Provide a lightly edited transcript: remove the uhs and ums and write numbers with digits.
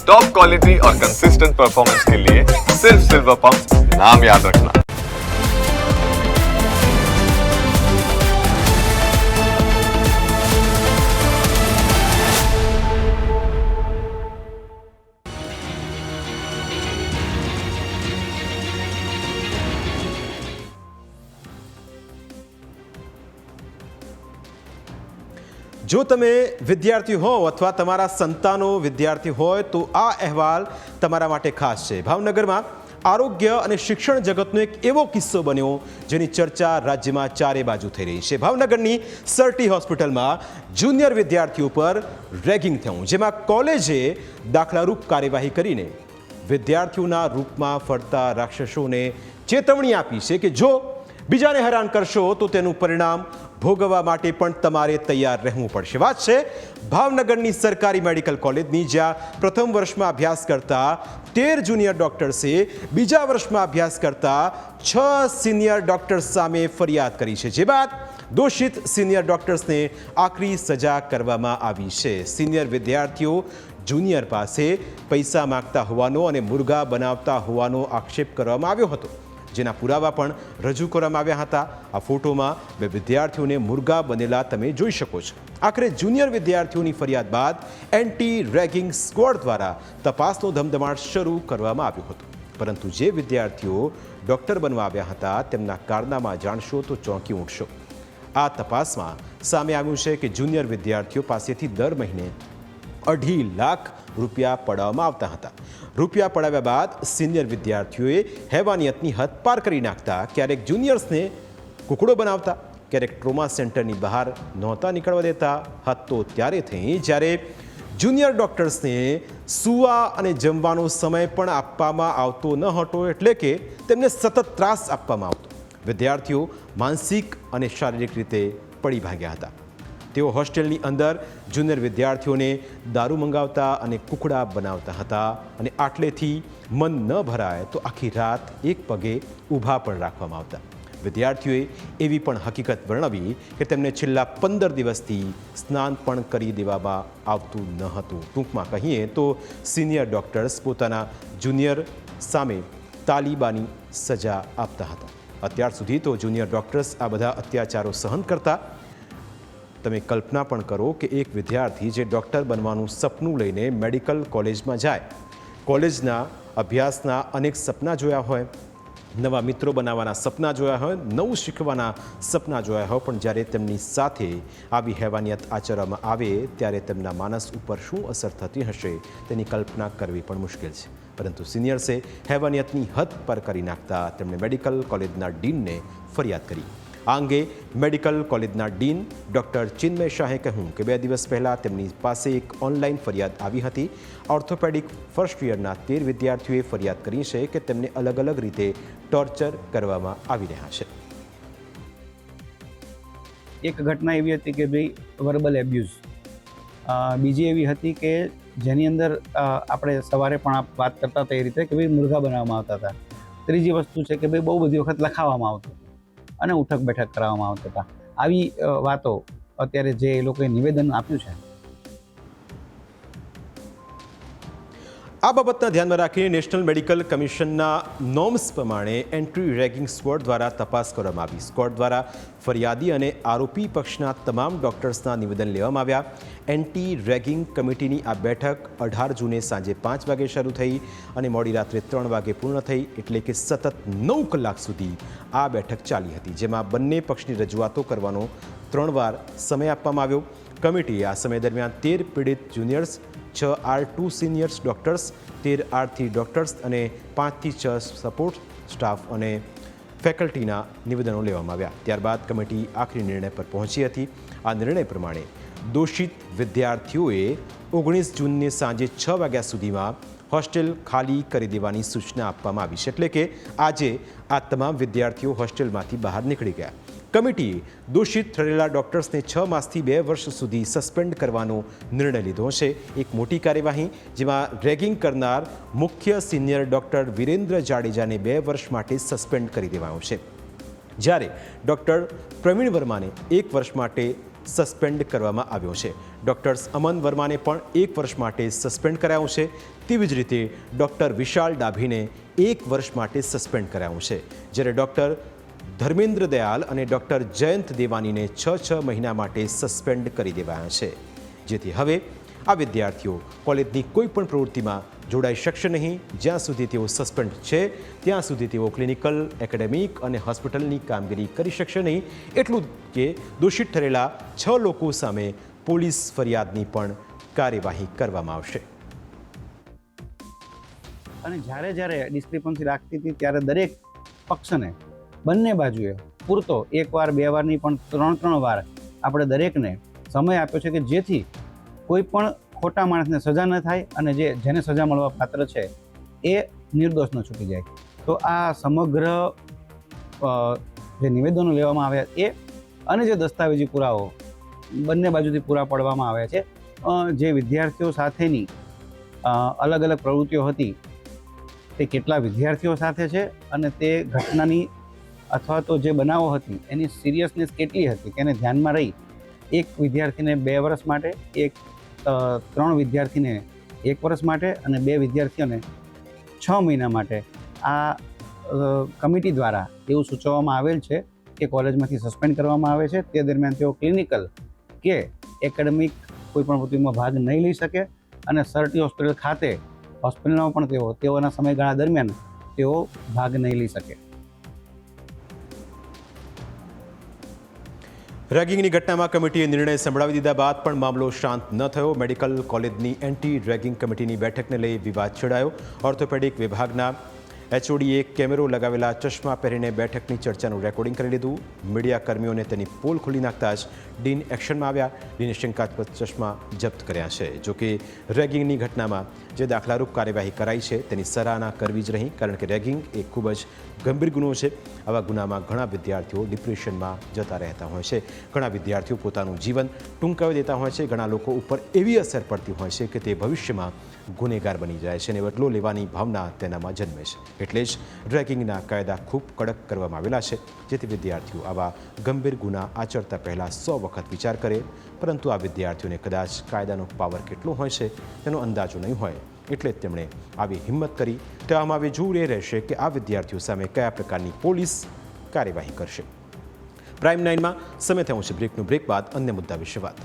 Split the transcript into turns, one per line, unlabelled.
Top quality और consistent performance के लिए सिर्फ सिल्वर पंप नाम याद रखना।
જો તમે વિદ્યાર્થી હો અથવા તમારા સંતાનો વિદ્યાર્થી હોય તો આ અહેવાલ તમારા માટે ખાસ છે। ભાવનગરમાં આરોગ્ય અને શિક્ષણ જગતનો એક એવો કિસ્સો બન્યો જેની ચર્ચા રાજ્યમાં ચારે બાજુ થઈ રહી છે। ભાવનગરની સરટી હોસ્પિટલમાં જુનિયર વિદ્યાર્થીઓ પર રેગિંગ થયું, જેમાં કોલેજે દાખલારૂપ કાર્યવાહી કરીને વિદ્યાર્થીઓના રૂપમાં ફરતા રાક્ષસોને ચેતવણી આપી છે કે જો બીજાને હેરાન કરશો તો તેનું પરિણામ ભોગવવા માટે પણ તમારે તૈયાર રહેવું પડશે। વાત છે ભાવનગરની સરકારી મેડિકલ કોલેજની, જ્યાં પ્રથમ વર્ષમાં અભ્યાસ કરતા 13 જુનિયર ડોક્ટર્સે બીજા વર્ષમાં અભ્યાસ કરતા 6 સિનિયર ડોક્ટર્સ સામે ફરિયાદ કરી છે, જે બાદ દોષિત સિનિયર ડોક્ટર્સને આકરી સજા કરવામાં આવી છે। સિનિયર વિદ્યાર્થીઓ જુનિયર પાસે પૈસા માંગતા હોવાનો અને મુર્ગા બનાવતા હોવાનો આક્ષેપ કરવામાં આવ્યો હતો, જેના પુરાવા પણ રજૂ કરવામાં આવ્યા હતા। આ ફોટોમાં બે વિદ્યાર્થીઓને મુર્ગા બનેલા તમે જોઈ શકો છો। આખરે જુનિયર વિદ્યાર્થીઓની ફરિયાદ બાદ એન્ટી રેગિંગ સ્ક્વોડ દ્વારા તપાસનો ધમધમાટ શરૂ કરવામાં આવ્યો હતો, પરંતુ જે વિદ્યાર્થીઓ ડૉક્ટર બનવા આવ્યા હતા તેમના કારનામા જાણશો તો ચોંકી ઉઠશો। આ તપાસમાં સામે આવ્યું છે કે જુનિયર વિદ્યાર્થીઓ પાસેથી દર મહિને 2.5 લાખ રૂપિયા પડાવવામાં આવતા હતા। રૂપિયા પડાવ્યા બાદ સિનિયર વિદ્યાર્થીઓએ હેવાનિયતની હદ પાર કરી નાખતા ક્યારેક જુનિયર્સને કુકડો બનાવતા, ક્યારેક ટ્રોમા સેન્ટરની બહાર નહોતા નીકળવા દેતા। હદ તો ત્યારે થઈ જ્યારે જુનિયર ડૉક્ટર્સને સૂવા અને જમવાનો સમય પણ આપવામાં આવતો ન હતો, એટલે કે તેમને સતત ત્રાસ આપવામાં આવતો। વિદ્યાર્થીઓ માનસિક અને શારીરિક રીતે પડી ભાગ્યા હતા। તેઓ હોસ્ટેલની અંદર જુનિયર વિદ્યાર્થીઓને દારૂ મંગાવતા અને કુકડા બનાવતા હતા, અને આટલેથી મન ન ભરાય તો આખી રાત એક પગે ઊભા પણ રાખવામાં આવતા। વિદ્યાર્થીઓએ એવી પણ હકીકત વર્ણવી કે તેમને છેલ્લા 15 દિવસથી સ્નાન પણ કરી દેવામાં આવતું ન હતું। ટૂંકમાં કહીએ તો સિનિયર ડૉક્ટર્સ પોતાના જુનિયર સામે તાલિબાની સજા આપતા હતા। અત્યાર સુધી તો જુનિયર ડૉક્ટર્સ આ બધા અત્યાચારો સહન કરતા। તમે કલ્પના પણ કરો કે એક વિદ્યાર્થી જે ડૉક્ટર બનવાનું સપનું લઈને મેડિકલ કોલેજમાં જાય, કોલેજના અભ્યાસના અનેક સપના જોયા હોય, નવા મિત્રો બનાવવાના સપના જોયા હોય, નવું શીખવાના સપના જોયા હોય, પણ જ્યારે તેમની સાથે આવી હેવાનિયત આચરવામાં આવે ત્યારે તેમના માનસ ઉપર શું અસર થતી હશે તેની કલ્પના કરવી પણ મુશ્કેલ છે। પરંતુ સિનિયર્સે હેવાનિયતની હદ પર કરી નાખતા તેમણે મેડિકલ કોલેજના ડીનને ફરિયાદ કરી। આ અંગે મેડિકલ કોલેજના ડીન ડૉક્ટર ચિન્મય શાહે કહ્યું કે 2 દિવસ પહેલાં તેમની પાસે એક ઓનલાઈન ફરિયાદ આવી હતી। ઓર્થોપેડિક ફર્સ્ટ યરના 13 વિદ્યાર્થીઓએ ફરિયાદ કરી છે કે તેમને અલગ અલગ રીતે ટોર્ચર કરવામાં આવી રહ્યા છે।
એક ઘટના એવી હતી કે ભાઈ વર્બલ એબ્યુઝ, બીજી એવી હતી કે જેની અંદર આપણે સવારે પણ વાત કરતા હતા એ રીતે કે ભાઈ મુર્ગા બનાવવામાં આવતા હતા। ત્રીજી વસ્તુ છે કે ભાઈ બહુ બધી વખત લખાવવામાં આવતું અને ઉઠક બેઠક કરાવવામાં આવતા હતા। આવી વાતો અત્યારે જે એ લોકોએ નિવેદન આપ્યું છે,
આ બાબતના ધ્યાનમાં રાખીને નેશનલ મેડિકલ કમિશનના નોર્મ્સ પ્રમાણે એન્ટી રેગિંગ સ્ક્વોડ દ્વારા તપાસ કરવામાં આવી। સ્ક્વોડ દ્વારા ફરિયાદી અને આરોપી પક્ષના તમામ ડૉક્ટર્સના નિવેદન લેવામાં આવ્યા। એન્ટી રેગિંગ કમિટીની આ બેઠક 18 જૂને સાંજે 5 વાગે શરૂ થઈ અને મોડી રાત્રે 3 વાગે પૂર્ણ થઈ, એટલે કે સતત 9 કલાક સુધી આ બેઠક ચાલી હતી, જેમાં બંને પક્ષની રજૂઆતો કરવાનો 3 વાર સમય આપવામાં આવ્યો। કમિટીએ આ સમય દરમિયાન 13 પીડિત juniors, 6 R2 seniors doctors, 13 R3 doctors અને 5 થી 6 સપોર્ટ સ્ટાફ અને ફેકલ્ટીના નિવેદનો લેવામાં આવ્યા। ત્યારબાદ કમિટી આખરી નિર્ણય પર પહોંચી હતી। આ નિર્ણય પ્રમાણે દોષિત વિદ્યાર્થીઓએ 19 જૂનની સાંજે 6 વાગ્યા સુધીમાં હોસ્ટેલ ખાલી કરી દેવાની સૂચના આપવામાં આવી છે, એટલે કે આજે આ તમામ વિદ્યાર્થીઓ હોસ્ટેલમાંથી બહાર નીકળી ગયા। કમિટીએ દોષિત ઠરેલા ડૉક્ટર્સને 6 માસથી 2 વર્ષ સુધી સસ્પેન્ડ કરવાનો નિર્ણય લીધો છે। એક મોટી કાર્યવાહી જેમાં રેગિંગ કરનાર મુખ્ય સિનિયર ડૉક્ટર વિરેન્દ્ર જાડેજાને 2 વર્ષ માટે સસ્પેન્ડ કરી દેવાયો છે, જ્યારે ડૉક્ટર પ્રવીણ વર્માને 1 વર્ષ માટે સસ્પેન્ડ કરવામાં આવ્યો છે. ડૉક્ટર અમન વર્માને પણ 1 વર્ષ માટે સસ્પેન્ડ કરાયો છે. તેવી જ રીતે ડૉક્ટર વિશાલ ડાભીને 1 વર્ષ માટે સસ્પેન્ડ કરાયું છે, જ્યારે ડૉક્ટર ધર્મેન્દ્ર દયાલ અને ડૉક્ટર જયંત દેવાનીને 6 મહિના માટે સસ્પેન્ડ કરી દેવાયા છે, જેથી હવે આ વિદ્યાર્થીઓ કોલેજની કોઈ પણ પ્રવૃત્તિમાં જોડાઈ શકશે નહીં. જ્યાં સુધી તેઓ સસ્પેન્ડ છે ત્યાં સુધી તેઓ ક્લિનિકલ, એકેડેમિક અને હોસ્પિટલની કામગીરી કરી શકશે નહીં. એટલું કે દોષિત ઠરેલા 6 લોકો સામે પોલીસ ફરિયાદની પણ કાર્યવાહી કરવામાં આવશે.
અને જ્યારે ડિસ્ક્રિપન્સી રાખતી હતી ત્યારે દરેક પક્ષને બંને બાજુએ પૂરતો 1 વાર 2 વારની પણ 3 વાર આપણે દરેકને સમય આપ્યો છે કે જેથી કોઈ પણ ખોટા માણસને સજા ન થાય અને જેને સજા મળવા પાત્ર છે એ નિર્દોષ ન છૂટી જાય. તો આ સમગ્ર જે નિવેદનો લેવામાં આવ્યા એ અને જે દસ્તાવેજી પુરાવો બંને બાજુથી પૂરા પાડવામાં આવ્યા છે, જે વિદ્યાર્થીઓ સાથેની અલગ અલગ પ્રવૃત્તિઓ હતી તે કેટલા વિદ્યાર્થીઓ સાથે છે અને તે ઘટનાની અથવા તો જે બનાવો હતી એની સિરિયસનેસ કેટલી હતી તેને ધ્યાનમાં રહી 1 વિદ્યાર્થીને 2 વર્ષ માટે, 3 વિદ્યાર્થીને 1 વર્ષ માટે અને 2 વિદ્યાર્થીઓને 6 મહિના માટે આ કમિટી દ્વારા એવું સૂચવવામાં આવેલ છે કે કોલેજમાંથી સસ્પેન્ડ કરવામાં આવે છે. તે દરમિયાન તેઓ ક્લિનિકલ કે એકેડેમિક કોઈ પણ પ્રવૃત્તિમાં ભાગ નહીં લઈ શકે અને સરટી હોસ્પિટલ ખાતે હોસ્પિટલમાં પણ તેઓના સમયગાળા દરમિયાન તેઓ ભાગ નહીં લઈ શકે.
રેગિંગની ઘટનામાં કમિટીએ નિર્ણય સંભળાવી દીધા બાદ પણ મામલો શાંત ન થયો. મેડિકલ કોલેજની એન્ટી રેગિંગ કમિટીની બેઠકને લઈ વિવાદ છેડાયો. ઓર્થોપેડિક વિભાગના HODએ કેમેરો લગાવેલા ચશ્મા પહેરીને બેઠકની ચર્ચાનું રેકોર્ડિંગ કરી લીધું. મીડિયા કર્મીઓને તેની પોલ ખોલી નાખતા જ ડીન એક્શનમાં આવ્યા. ડીને શંકાસ્પદ ચશ્મા જપ્ત કર્યા છે. જોકે રેગિંગની ઘટનામાં જે દાખલારૂપ કાર્યવાહી કરાઈ છે તેની સરાહના કરવી જ રહી, કારણ કે રેગિંગ એ ખૂબ જ ગંભીર ગુનો છે. આવા ગુનામાં ઘણા વિદ્યાર્થીઓ ડિપ્રેશનમાં જતા રહેતા હોય છે. ઘણા વિદ્યાર્થીઓ પોતાનું જીવન ટૂંકાવી દેતા હોય છે. ઘણા લોકો ઉપર એવી અસર પડતી હોય છે કે તે ભવિષ્યમાં ગુનેગાર બની જાય છે અને બદલો લેવાની ભાવના તેનામાં જન્મે છે. એટલે જ રેગિંગના કાયદા ખૂબ કડક કરવામાં આવેલા છે, જેથી વિદ્યાર્થીઓ આવા ગંભીર ગુના આચરતા પહેલાં 100 વખત વિચાર કરે. પરંતુ આ વિદ્યાર્થીઓને કદાચ કાયદાનો પાવર કેટલો હોય છે તેનો અંદાજો નહીં હોય, એટલે જ તેમણે આવી હિંમત કરી. તેવામાં હવે જોવું એ રહેશે કે આ વિદ્યાર્થીઓ સામે કયા પ્રકારની પોલીસ કાર્યવાહી કરશે. પ્રાઇમ 9માં સમય થયો છે બ્રેકનું. બ્રેક બાદ અન્ય મુદ્દા વિશે વાત.